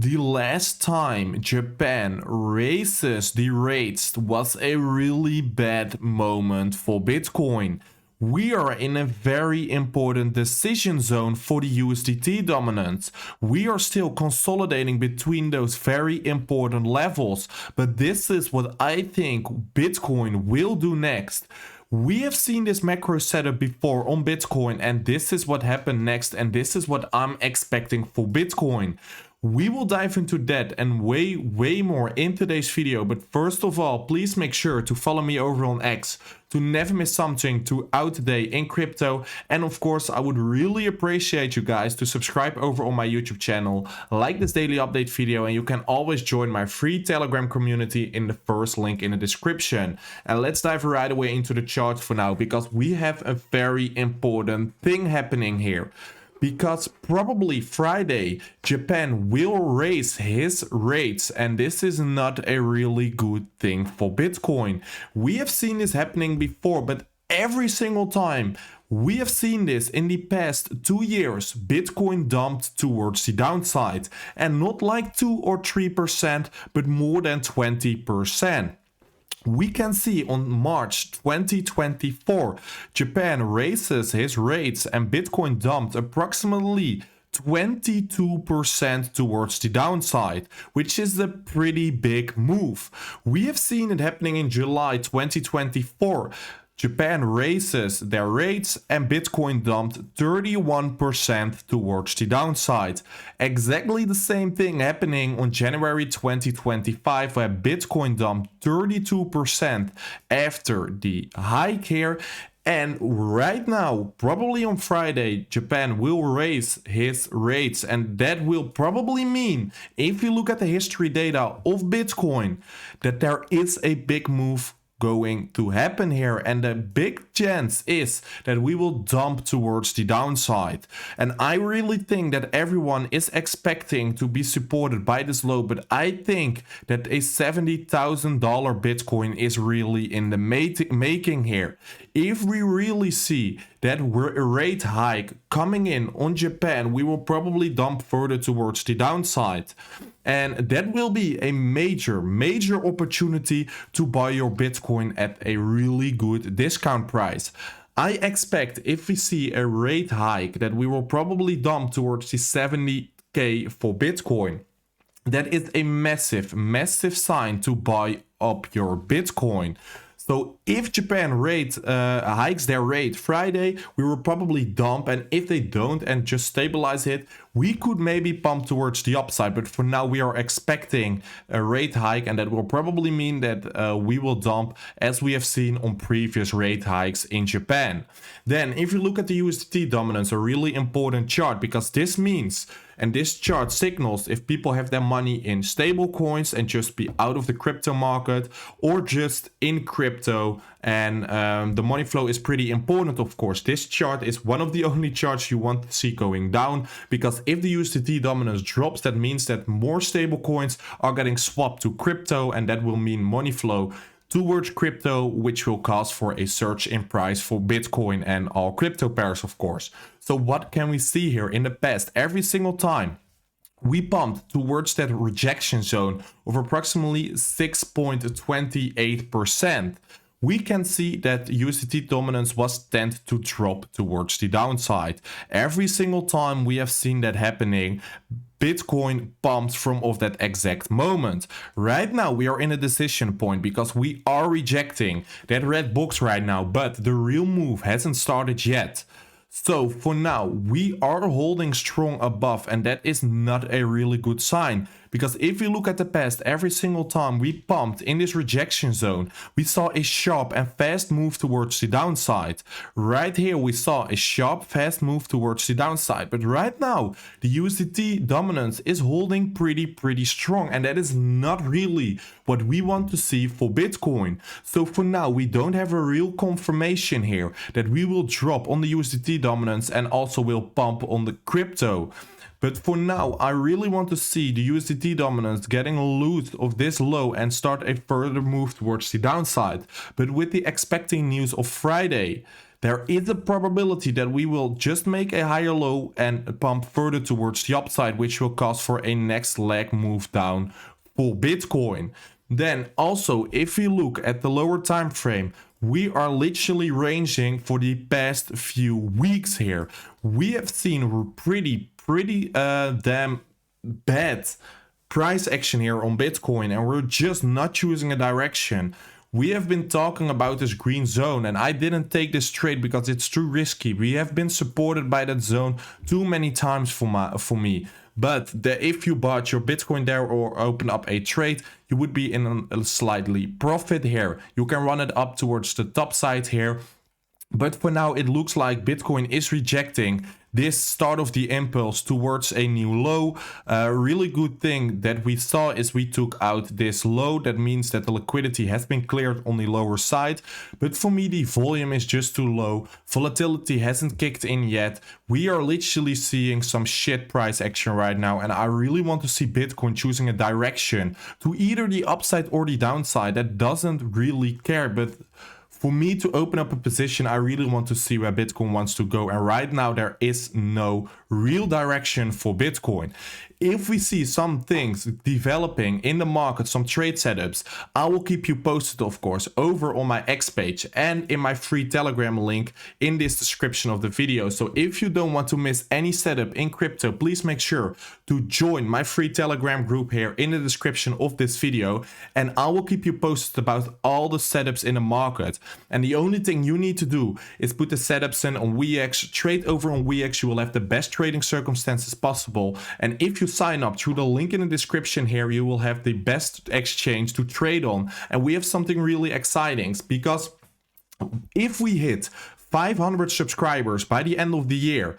The last time Japan raises the rates was a really bad moment for Bitcoin. We are in a very important decision zone for the USDT dominance. We are still consolidating between those very important levels, but this is what I think Bitcoin will do next. We have seen this macro setup before on Bitcoin, and this is what happened next, and this is what I'm expecting for Bitcoin. We will dive into that and way more in today's video, but first of all, please make sure to follow me over on X to never miss something throughout the day in crypto. And of course, I would really appreciate you guys to subscribe over on my YouTube channel, like this daily update video, and you can always join my free Telegram community in the first link in the description. And let's dive right away into the chart for now, because we have a very important thing happening here. Because probably Friday, Japan will raise his rates, and this is not a really good thing for Bitcoin. We have seen this happening before, but every single time we have seen this in the past 2 years, Bitcoin dumped towards the downside, and not like 2 or 3%, but more than 20%. We can see on March 2024, Japan raises his rates and Bitcoin dumped approximately 22% towards the downside, which is a pretty big move. We have seen it happening in July 2024. Japan raises their rates and Bitcoin dumped 31% towards the downside. Exactly the same thing happening on January 2025, where Bitcoin dumped 32% after the hike here. And right now, probably on Friday, Japan will raise his rates, and that will probably mean, if you look at the history data of Bitcoin, that there is a big move going to happen here, and the big chance is that we will dump towards the downside. And I really think that everyone is expecting to be supported by this low, but I think that a $70,000 Bitcoin is really in the making here. If we really see that rate hike coming in on Japan, we will probably dump further towards the downside. And that will be a major opportunity to buy your Bitcoin at a really good discount price. I expect if we see a rate hike that we will probably dump towards the 70k for Bitcoin. That is a massive sign to buy up your Bitcoin. So if Japan hikes their rate Friday, we will probably dump, and if they don't and just stabilize it, we could maybe pump towards the upside. But for now, we are expecting a rate hike, and that will probably mean that we will dump, as we have seen on previous rate hikes in Japan. Then if you look at the USDT dominance, a really important chart, because this means, and this chart signals if people have their money in stable coins and just be out of the crypto market, or just in crypto. And the money flow is pretty important, of course. This chart is one of the only charts you want to see going down, because if the USDT dominance drops, that means that more stable coins are getting swapped to crypto, and that will mean money flow towards crypto, which will cause for a surge in price for Bitcoin and all crypto pairs, of course. So what can we see here? In the past, every single time we pumped towards that rejection zone of approximately 6.28%. We can see that USDT dominance was tend to drop towards the downside. Every single time we have seen that happening, Bitcoin pumped from off that exact moment. Right now we are in a decision point, because we are rejecting that red box right now, but the real move hasn't started yet. So for now, we are holding strong above, and that is not a really good sign. Because if you look at the past, every single time we pumped in this rejection zone, we saw a sharp and fast move towards the downside. Right here, we saw a sharp, fast move towards the downside. But right now, the USDT dominance is holding pretty strong. And that is not really what we want to see for Bitcoin. So for now, we don't have a real confirmation here that we will drop on the USDT dominance and also will pump on the crypto. But for now, I really want to see the USDT dominance getting loose of this low and start a further move towards the downside. But with the expecting news of Friday, there is a probability that we will just make a higher low and pump further towards the upside, which will cause for a next leg move down for Bitcoin. Then also, if we look at the lower time frame, we are literally ranging for the past few weeks here. We have seen pretty damn bad price action here on Bitcoin, and we're just not choosing a direction. We have been talking about this green zone, and I didn't take this trade because it's too risky. We have been supported by that zone too many times for me. But if you bought your Bitcoin there or open up a trade, you would be in a slightly profit here. You can run it up towards the top side here. But for now, it looks like Bitcoin is rejecting this start of the impulse towards a new low. A really good thing that we saw is we took out this low. That means that the liquidity has been cleared on the lower side. But for me, the volume is just too low. Volatility hasn't kicked in yet. We are literally seeing some shit price action right now. And I really want to see Bitcoin choosing a direction to either the upside or the downside. That doesn't really care. But for me to open up a position, I really want to see where Bitcoin wants to go. And right now, there is no real direction for Bitcoin. If we see some things developing in the market, some trade setups, I will keep you posted, of course, over on my X page and in my free Telegram link in this description of the video. So if you don't want to miss any setup in crypto, please make sure to join my free Telegram group here in the description of this video. And I will keep you posted about all the setups in the market. And the only thing you need to do is put the setups in on WeX, trade over on WeX. You will have the best trading circumstances possible. And if you sign up through the link in the description here, you will have the best exchange to trade on. And we have something really exciting, because if we hit 500 subscribers by the end of the year,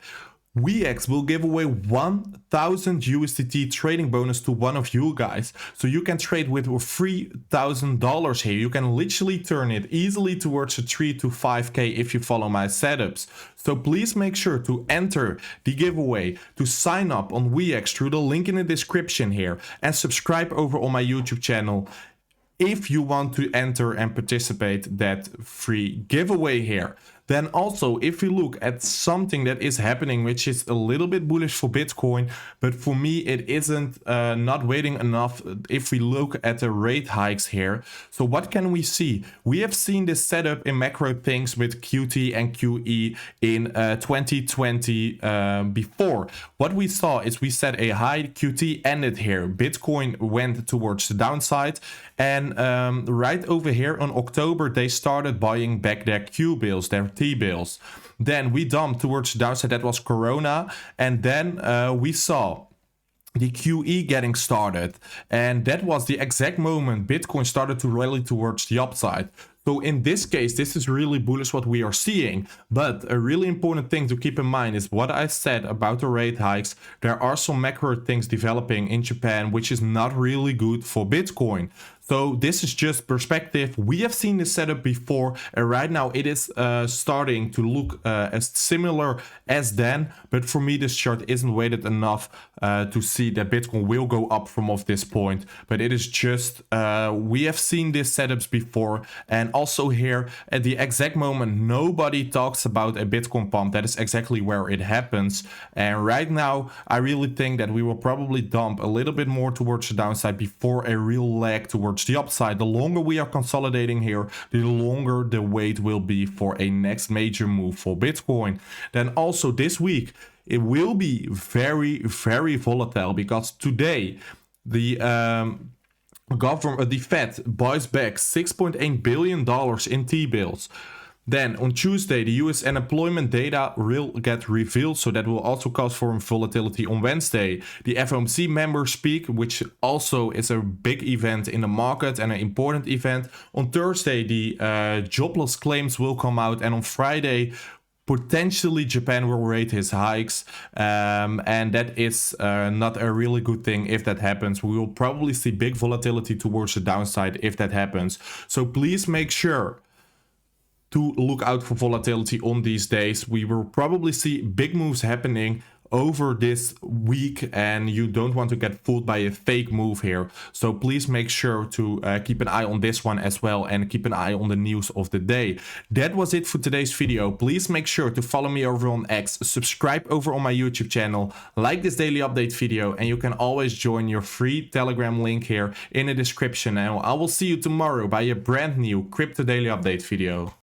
WeX will give away 1000 USDT trading bonus to one of you guys. So you can trade with $3,000 here. You can literally turn it easily towards a 3 to 5K if you follow my setups. So please make sure to enter the giveaway, to sign up on WeX through the link in the description here, and subscribe over on my YouTube channel if you want to enter and participate that free giveaway here. Then also, if we look at something that is happening, which is a little bit bullish for Bitcoin, but for me, it isn't not waiting enough if we look at the rate hikes here. So what can we see? We have seen this setup in macro things with QT and QE in 2020 before. What we saw is we set a high, QT ended here. Bitcoin went towards the downside. And right over here on October, they started buying back their Q bills, their T-bills. Then we dumped towards the downside, that was Corona. And then we saw the QE getting started. And that was the exact moment Bitcoin started to rally towards the upside. So in this case, this is really bullish what we are seeing. But a really important thing to keep in mind is what I said about the rate hikes. There are some macro things developing in Japan, which is not really good for Bitcoin. So this is just perspective. We have seen this setup before, and right now it is starting to look as similar as then. But for me, this chart isn't weighted enough to see that Bitcoin will go up from off this point. But it is just, we have seen these setups before. And also here, at the exact moment, nobody talks about a Bitcoin pump. That is exactly where it happens. And right now, I really think that we will probably dump a little bit more towards the downside before a real leg towards the upside. The longer we are consolidating here, the longer the wait will be for a next major move for Bitcoin. Then also this week, it will be very volatile, because today the Fed buys back $6.8 billion in T-bills. Then on Tuesday, the US unemployment data will get revealed, so that will also cause for volatility on Wednesday. The FOMC members speak, which also is a big event in the market and an important event. On Thursday, the jobless claims will come out, and on Friday, potentially Japan will rate his hikes, and that is not a really good thing if that happens. We will probably see big volatility towards the downside if that happens. So please make sure to look out for volatility on these days. We will probably see big moves happening over this week and you don't want to get fooled by a fake move here. So please make sure to keep an eye on this one as well and keep an eye on the news of the day. That was it for today's video. Please make sure to follow me over on X, subscribe over on my YouTube channel, like this daily update video, and you can always join your free Telegram link here in the description. And I will see you tomorrow by a brand new Crypto Daily Update video.